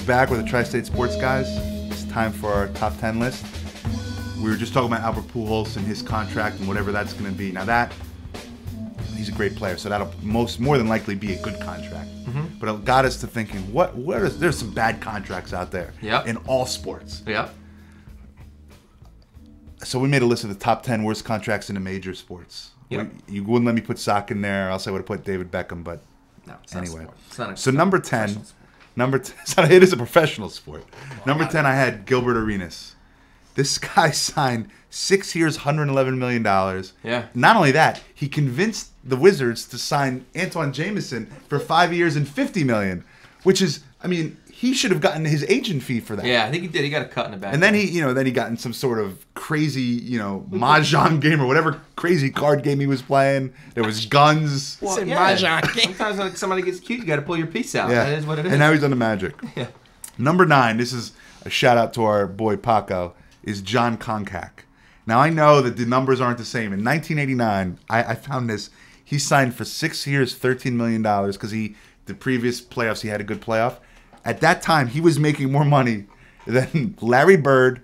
back with the Tri-State Sports Guys. It's time for our top 10 list. We were just talking about Albert Pujols and his contract and whatever that's going to be. Now he's a great player, so that'll more than likely be a good contract. Mm-hmm. But it got us to thinking, there's some bad contracts out there in all sports. Yep. So we made a list of the top 10 worst contracts in the major sports. Yep. You wouldn't let me put soccer in there, else I would have put David Beckham, but no, it's anyway. So number 10, it is a professional sport. Number 10, I had Gilbert Arenas. This guy signed 6 years, $111 million. Yeah. Not only that, he convinced the Wizards to sign Antoine Jameson for 5 years and $50 million, which is, I mean, he should have gotten his agent fee for that. Yeah, I think he did. He got a cut in the back. And then he got in some sort of crazy, mahjong game or whatever crazy card game he was playing. There was guns. Well, mahjong game. Sometimes when somebody gets cute, you got to pull your piece out. Yeah. That is what it is. And now he's on the Magic. Yeah. Number 9, this is a shout out to our boy Paco, is John Koncak. Now I know that the numbers aren't the same. In 1989, I found this. He signed for 6 years, $13 million because the previous playoffs he had a good playoff. At that time, he was making more money than Larry Bird,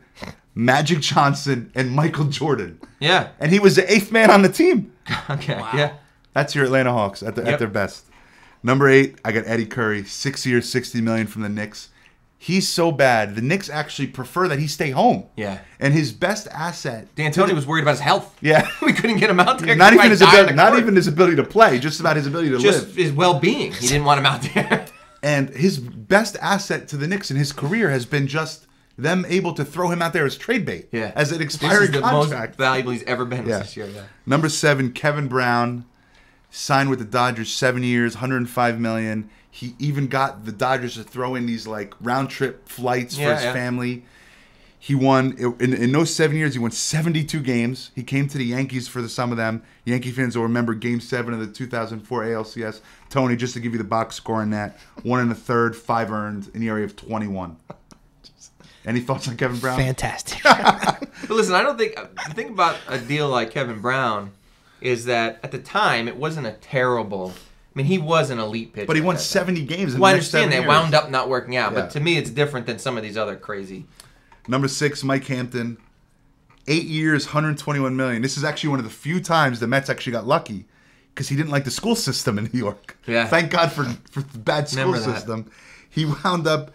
Magic Johnson, and Michael Jordan. Yeah. And he was the 8th man on the team. Okay. Wow. Yeah. That's your Atlanta Hawks at their best. Number 8, I got Eddie Curry, 6 years, $60 million from the Knicks. He's so bad. The Knicks actually prefer that he stay home. Yeah. And his best asset. D'Antoni was worried about his health. Yeah. We couldn't get him out there. Not even his ability. Not court. even his ability to play. Just about his ability to Just live. his well-being. He didn't want him out there. And his best asset to the Knicks in his career has been just them able to throw him out there as trade bait. Yeah. As an This expiring is the contract. most valuable he's ever been Yeah. this year. Yeah. Number 7, Kevin Brown, signed with the Dodgers 7 years, $105 million. He even got the Dodgers to throw in these like round trip flights for his family. He won in those 7 years. He won 72 games. He came to the Yankees for some of them. Yankee fans will remember Game 7 of the 2004 ALCS. Tony, just to give you the box score on that: 1 1/3, 5 earned, in the area of 21. Any thoughts on Kevin Brown? Fantastic. But listen, I don't think the thing about a deal like Kevin Brown is that at the time it wasn't a terrible. I mean, he was an elite pitcher. But he won 70 games. Well, I understand that. Wound up not working out. Yeah. But to me, it's different than some of these other crazy. Number 6, Mike Hampton, 8 years, $121 million. This is actually one of the few times the Mets actually got lucky because he didn't like the school system in New York. Yeah. Thank God for the bad school Remember that. system. He wound up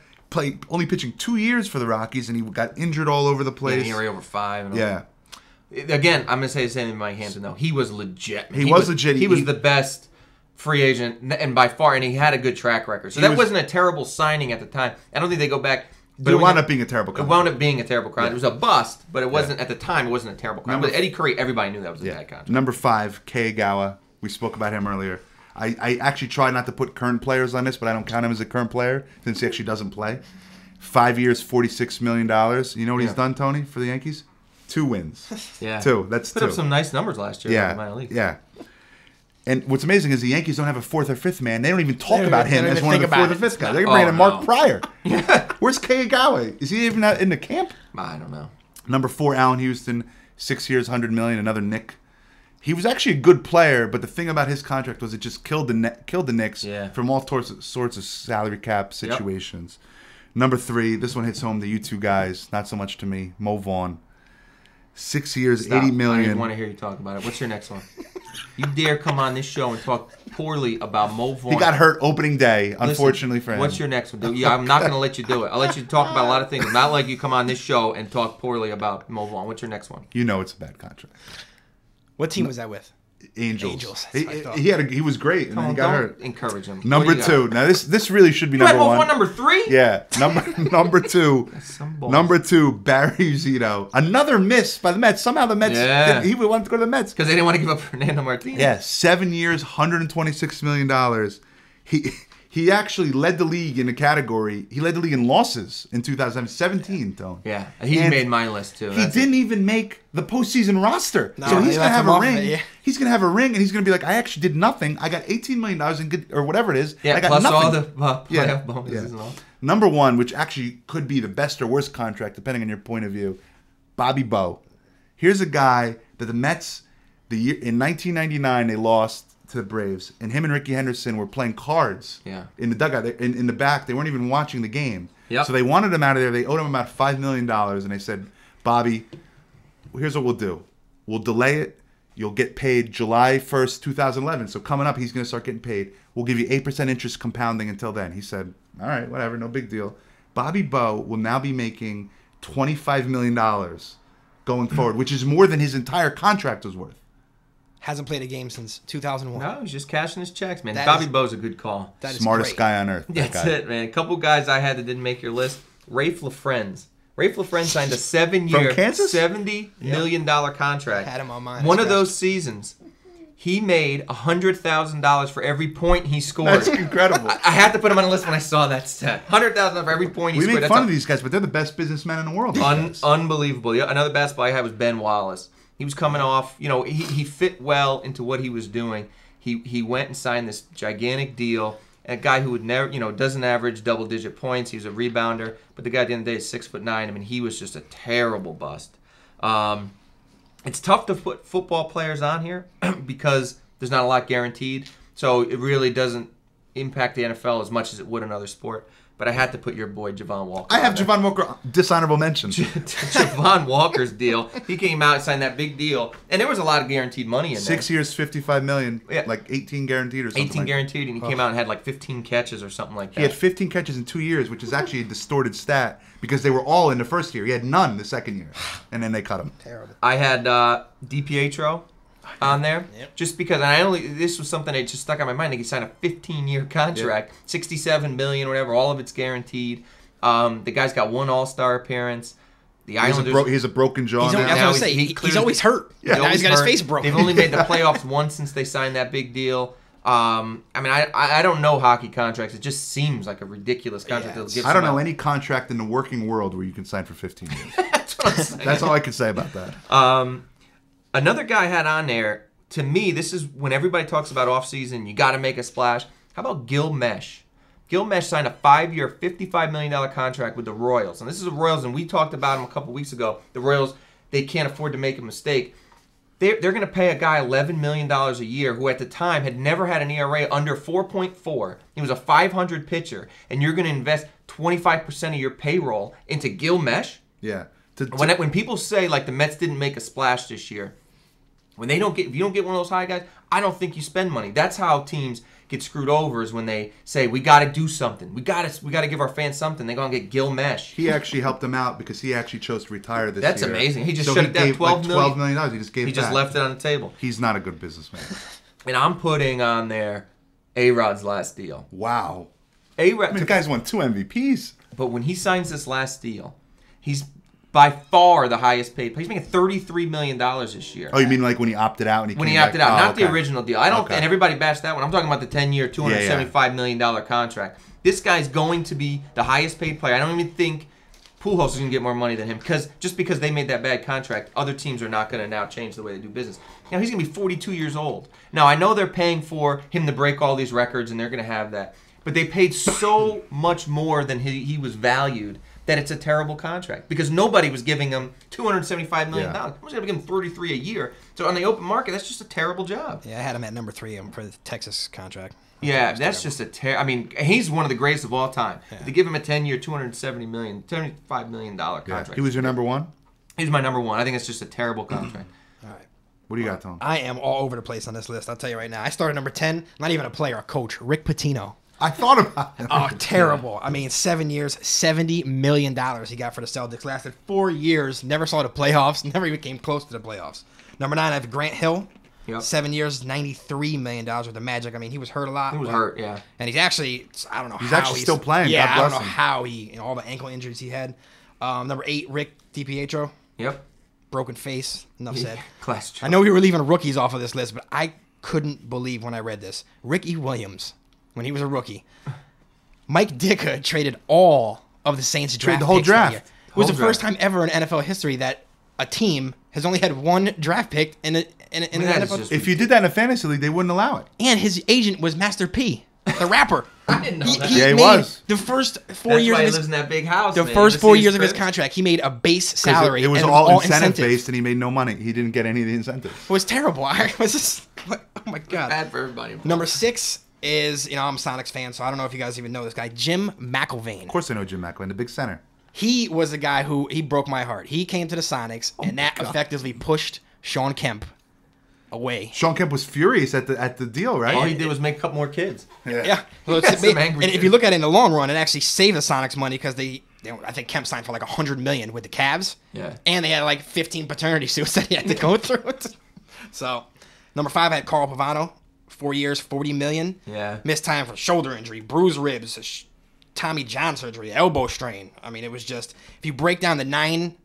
only pitching 2 years for the Rockies, and he got injured all over the place. Yeah, over 5. And Yeah. Again, I'm going to say the same thing with Mike Hampton, though. He was legit. He was legit. He was the best free agent, and by far, and he had a good track record. So that wasn't a terrible signing at the time. I don't think they go back. But it wound up being a terrible contract. It wound up being a terrible contract. It was a bust, but it wasn't, at the time, it wasn't a terrible contract. But Eddie Curry, everybody knew that was a bad contract. Number 5, Kei Gawa. We spoke about him earlier. I actually try not to put current players on this, but I don't count him as a current player since he actually doesn't play. 5 years, $46 million. You know what he's done, Tony, for the Yankees? 2 wins. Yeah. 2. That's Put 2. up some nice numbers last year in the minor league. Yeah. And what's amazing is the Yankees don't have a 4th or 5th man. They don't even talk about him they don't as even one of the think 4th or about 5th guys. They're bringing in Mark Pryor. Where's Kei Gawa? Is he even out in the camp? I don't know. Number 4, Allen Houston, 6 years, $100 million. Another Knick. He was actually a good player, but the thing about his contract was it just killed the Knicks from all sorts of salary cap situations. Number 3, this one hits home to you two guys, not so much to me. Mo Vaughn, 6 years, $80 million. I didn't want to hear you talk about it. What's your next one? You dare come on this show and talk poorly about Mo Vaughn. He got hurt opening day, unfortunately for him. What's your next one? Yeah, I'm not going to let you do it. I'll let you talk about a lot of things. Not like you come on this show and talk poorly about Mo Vaughn. What's your next one? You know it's a bad contract. What team was that with? Angels. That's what I thought. He was great, and then he got hurt. Encourage him. Number 2. Now this really should be You had number Mo 1. Vaughn number 3? Yeah, number 2. Number 2, Barry Zito. Another miss by the Mets. Somehow the Mets. He wanted to go to the Mets Because they didn't want to give up Fernando Martinez. Yeah, 7 years, $126 million. He actually led the league in a category. He led the league in losses in 2017, Tone. Yeah, he made my list too. He didn't even make the postseason roster. No, so he's gonna have a ring. Yeah. He's gonna have a ring, and he's gonna be like, "I actually did nothing. I got $18 million in good or whatever it is. Yeah, I got plus nothing." all the playoff bonuses and all. Number 1, which actually could be the best or worst contract, depending on your point of view, Bobby Bowe. Here's a guy that the Mets, in 1999, they lost to the Braves, and him and Ricky Henderson were playing cards in the dugout. In the back, they weren't even watching the game. Yep. So they wanted him out of there. They owed him about $5 million, and they said, Bobby, here's what we'll do. We'll delay it. You'll get paid July 1st, 2011. So coming up, he's going to start getting paid. We'll give you 8% interest compounding until then. He said, all right, whatever, no big deal. Bobby Bowe will now be making $25 million going forward, which is more than his entire contract was worth. Hasn't played a game since 2001. No, he's just cashing his checks, man. Bobby Bowe's a good call. Smartest guy on earth. That's it, man. A couple guys I had that didn't make your list. Rafe LaFrentz. Rafe LaFrentz signed a 7-year, $70 million contract. I had him on mine. One of those seasons, he made $100,000 for every point he scored. That's incredible. I had to put him on the list when I saw that stat. $100,000 for every point he scored. We make fun of these guys, but they're the best businessmen in the world. Unbelievable. Another basketball I had was Ben Wallace. He was coming off, he fit well into what he was doing. He went and signed this gigantic deal. A guy who would never, doesn't average double-digit points. He was a rebounder, but the guy at the end of the day is 6'9". I mean, he was just a terrible bust. It's tough to put football players on here because there's not a lot guaranteed. So it really doesn't impact the NFL as much as it would another sport. But I had to put your boy Javon Walker. I have Javon Walker, dishonorable mention. Javon Walker's deal. He came out and signed that big deal, and there was a lot of guaranteed money in there. 6 years, $55 million, like 18 guaranteed or something. 18 guaranteed, and he came out and had like 15 catches or something like that. He had 15 catches in 2 years, which is actually a distorted stat because they were all in the first year. He had none the second year, and then they cut him. Terrible. I had DiPietro on there, just because this was something that just stuck on my mind. He signed a 15-year contract, $67 million, whatever. All of it's guaranteed. The guy's got one All-Star appearance. The Islanders. He has a broken jaw. He's always hurt. Yeah. Now he's got his face broken. They've only made the playoffs once since they signed that big deal. I don't know hockey contracts. It just seems like a ridiculous contract. I don't know any contract in the working world where you can sign for 15 years. That's what I'm saying. That's all I can say about that. Another guy I had on there, to me, this is when everybody talks about offseason, you got to make a splash. How about Gil Mesh? Gil Mesh signed a 5-year, $55 million contract with the Royals. And this is the Royals, and we talked about them a couple weeks ago. The Royals, they can't afford to make a mistake. They're going to pay a guy $11 million a year who at the time had never had an ERA under 4.4. He was a 500 pitcher, and you're going to invest 25% of your payroll into Gil Mesh? Yeah. When people say, like, the Mets didn't make a splash this year, if you don't get one of those high guys, I don't think you spend money. That's how teams get screwed over, is when they say, we got to do something. We got to give our fans something. They go and get Gil Mesh. He actually helped them out because he actually chose to retire this year. That's amazing. He just shut it down. $12 million. He just gave it back. He just left it on the table. He's not a good businessman. And I'm putting on there A-Rod's last deal. Wow. A-Rod, the guy's won 2 MVPs. But when he signs this last deal, he's by far the highest paid. He's making $33 million this year. Oh, you mean like when he opted out? When he opted out, not the original deal. And everybody bashed that one. I'm talking about the 10-year, $275 million contract. This guy's going to be the highest paid player. I don't even think Pujols is going to get more money than him, because they made that bad contract, other teams are not going to now change the way they do business. Now, he's going to be 42 years old. Now, I know they're paying for him to break all these records, and they're going to have that. But they paid so much more than he was valued that it's a terrible contract, because nobody was giving him $275 million. Yeah. Who's going to give him $33 a year? So on the open market, that's just a terrible job. Yeah, I had him at number 3 for the Texas contract. Yeah, that's just he's one of the greatest of all time. Yeah. To give him a 10-year, $275 million contract. Yeah. He was your number 1? He's my number 1. I think it's just a terrible contract. All right. What do you got, Tom? I am all over the place on this list. I'll tell you right now. I started number 10. Not even a player, a coach. Rick Pitino. I thought about it. Oh, terrible. I mean, 7 years, $70 million he got for the Celtics. Lasted 4 years, never saw the playoffs, never even came close to the playoffs. Number 9, I have Grant Hill. Yep. 7 years, $93 million with the Magic. I mean, he was hurt a lot. He was hurt, yeah. And he's actually, I don't know how he's still playing. Yeah, God bless I don't know him. how all the ankle injuries he had. Number 8, Rick DiPietro. Yep. Broken face. Enough said. Class. I know we were leaving rookies off of this list, but I couldn't believe when I read this. Ricky Williams, when he was a rookie. Mike Ditka traded all of the Saints' draft. The whole picks draft. It was the first time ever in NFL history that a team has only had one draft pick in the NFL. If you did that in a fantasy league, they wouldn't allow it. And his agent was Master P, the rapper. I didn't know that. He was. The first 4 years of his, lives in that big house. The first 4 years of his contract, he made a base salary. It was all incentive based, and he made no money. He didn't get any of the incentives. It was terrible. I was just, Oh my god. Bad for everybody. Number 6 is, I'm a Sonics fan, so I don't know if you guys even know this guy, Jim McIlvaine. Of course I know Jim McIlvaine, the big center. He was the guy he broke my heart. He came to the Sonics, and that effectively pushed Shawn Kemp away. Shawn Kemp was furious at the deal, right? All he did was make a couple more kids. Yeah. So and if you look at it in the long run, it actually saved the Sonics money because I think Kemp signed for like $100 million with the Cavs. Yeah. And they had like 15 paternity suits that he had to go through. So, number 5, I had Carl Pavano, 4 years, $40 million. Yeah. Missed time for shoulder injury, bruised ribs, Tommy John surgery, elbow strain. I mean, it was just, if you break down the 9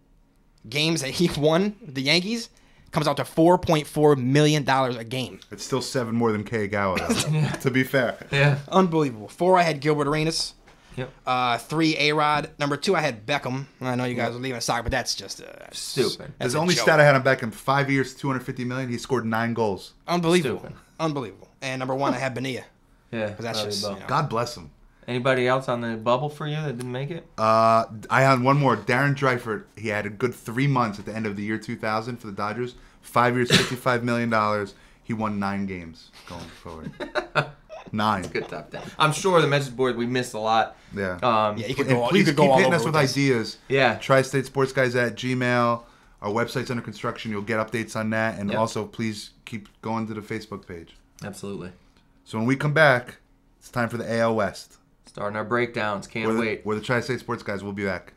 games that he won, the Yankees, comes out to $4.4 million a game. It's still 7 more than Kagawa, to be fair. Yeah. Unbelievable. 4, I had Gilbert Arenas. Yep. 3, A-Rod. Number 2, I had Beckham. I know you guys are leaving a sock, but that's just stupid. The only stat I had on Beckham: 5 years, $250 million. He scored 9 goals. Unbelievable. Stupid. Unbelievable. And number 1, I had Bonilla. Yeah. That's just, God bless him. Anybody else on the bubble for you that didn't make it? I had one more. Darren Dreifert. He had a good 3 months at the end of the year 2000 for the Dodgers. 5 years, $55 million. He won 9 games going forward. 9. Good top 10. I'm sure the message board we missed a lot. Yeah. You could go. Please You could go keep all hitting over us with this. ideas. Yeah. Tri-State Sports Guys at Gmail. Our website's under construction. You'll get updates on that, and also please keep going to the Facebook page. Absolutely. So when we come back, it's time for the AL West. Starting our breakdowns. Can't wait. We're the Tri-State Sports Guys. We'll be back.